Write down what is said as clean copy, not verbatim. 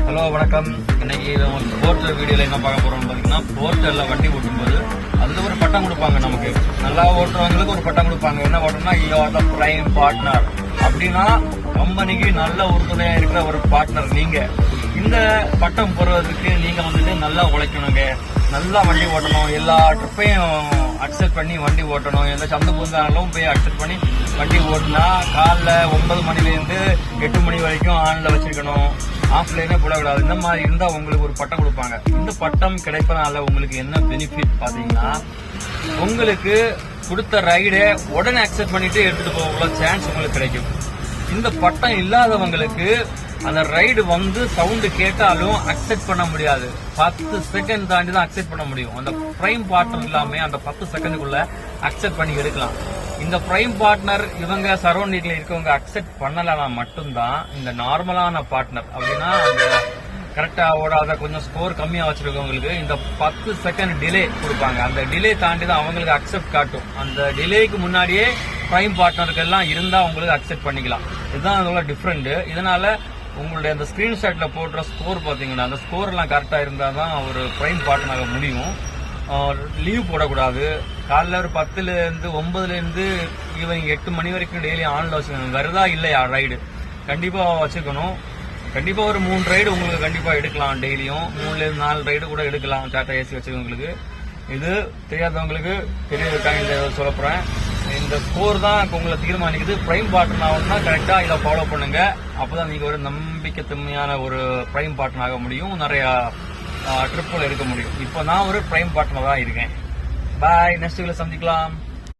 Hello வணக்கம். இன்னைக்கு portal வீடியோல என்ன பார்க்க போறோம்னு பாத்தீங்கன்னா, போர்ட்டல்ல வண்டி ஓட்டும்போது அதுல ஒரு பட்டம் கொடுப்பாங்க. நமக்கு நல்லா ஓட்டுறவங்களுக்கு ஒரு பட்டம் கொடுப்பாங்க. என்ன பட்டம்னா, you are the prime partner. அப்படின்னா கம்பெனிக்கு நல்ல உறுதுணையா இருக்கிற ஒரு பார்ட்னர் நீங்க. இந்த பட்டம் பெறுவதற்கு நீங்க வந்துட்டு நல்லா உழைக்கணுங்க, நல்லா வண்டி ஓட்டணும், எல்லா ட்ரிப்பையும் அக்செப்ட் பண்ணி வண்டி ஓட்டணும். எந்த சந்து பூந்தாலும் போய் அக்செப்ட் பண்ணி வண்டி ஓட்டினா காலைல 9 மணிலேருந்து 8 மணி வரைக்கும் ஆன்ல வச்சிருக்கணும், ஆஃப்லைனே போடக்கூடாது. இந்த மாதிரி இருந்தா உங்களுக்கு ஒரு பட்டம் கொடுப்பாங்க. இந்த பட்டம் கிடைப்பதனால உங்களுக்கு என்ன பெனிஃபிட் பாத்தீங்கன்னா, உங்களுக்கு கொடுத்த ரைடை உடனே அக்செப்ட் பண்ணிட்டு எடுத்துட்டு போக சான்ஸ் உங்களுக்கு கிடைக்கும். இந்த பட்டம் இல்லாதவங்களுக்கு அந்த ரைடு வந்து சவுண்டு கேட்டாலும் அக்செப்ட் பண்ண முடியாது. 10 செகண்ட் தாண்டி தான் அக்செப்ட் பண்ண முடியும். அந்த பிரைம் பார்ட்னர் இல்லாம அந்த 10 செகண்டுக்குள்ள அக்செப்ட் பண்ணி எடுக்கலாம். இந்த பிரைம் பார்ட்னர் இவங்க சரௌண்டிங்ல இருக்கவங்க அக்செப்ட் பண்ணலனா மட்டும்தான் இந்த நார்மலான பார்ட்னர். அப்படின்னா அந்த கரெக்டா ஓடாத கொஞ்சம் ஸ்கோர் கம்மியா வச்சிருக்கவங்களுக்கு இந்த 10 செகண்ட் டிலே கொடுப்பாங்க. அந்த டிலே தாண்டி தான் அவங்களுக்கு அக்செப்ட் காட்டும். அந்த டிலேக்கு முன்னாடியே பிரைம் பார்ட்னருக்கு எல்லாம் இருந்தா உங்களுக்கு அக்செப்ட் பண்ணிக்கலாம். இதுதான் அதோட டிஃபரெண்ட். இதனால உங்களுடைய அந்த ஸ்கிரீன்ஷாட்ல போடுற ஸ்கோர் பாத்தீங்கன்னா, அந்த ஸ்கோர் எல்லாம் கரெக்டா இருந்தா தான் ஒரு பிரைம் பார்ட்னராக முடியும். லீவ் போடக்கூடாது. காலைல ஒரு 9 ஈவினிங் 8 மணி வரைக்கும் டெய்லி ஆன்ல வச்சுக்கணும். வருதா இல்லையா ரைடு கண்டிப்பா வச்சுக்கணும். கண்டிப்பா ஒரு 3 ரைடு உங்களுக்கு கண்டிப்பா எடுக்கலாம். டெய்லியும் 3-4 ரைடு கூட எடுக்கலாம். டாடா ஏசி வச்சுக்கவங்களுக்கு. இது தெரியாதவங்களுக்கு தெரியறதுக்காக சொல்ல போறேன். இந்த ஸ்கோர் தான் உங்களை தீர்மானிக்குது. பிரைம் பார்ட்னர் ஆகணும்னா கரெக்டா இதை ஃபாலோ பண்ணுங்க. அப்பதான் நீங்க ஒரு நம்பிக்கைத்தன்மையான ஒரு பிரைம் பார்ட்னர் ஆக முடியும். நிறைய ட்ரிப்புகள் எடுக்க முடியும். இப்போ நான் ஒரு பிரைம் பார்ட்னர் தான் இருக்கேன். பாய், நெக்ஸ்ட் வீடியோல சந்திக்கலாம்.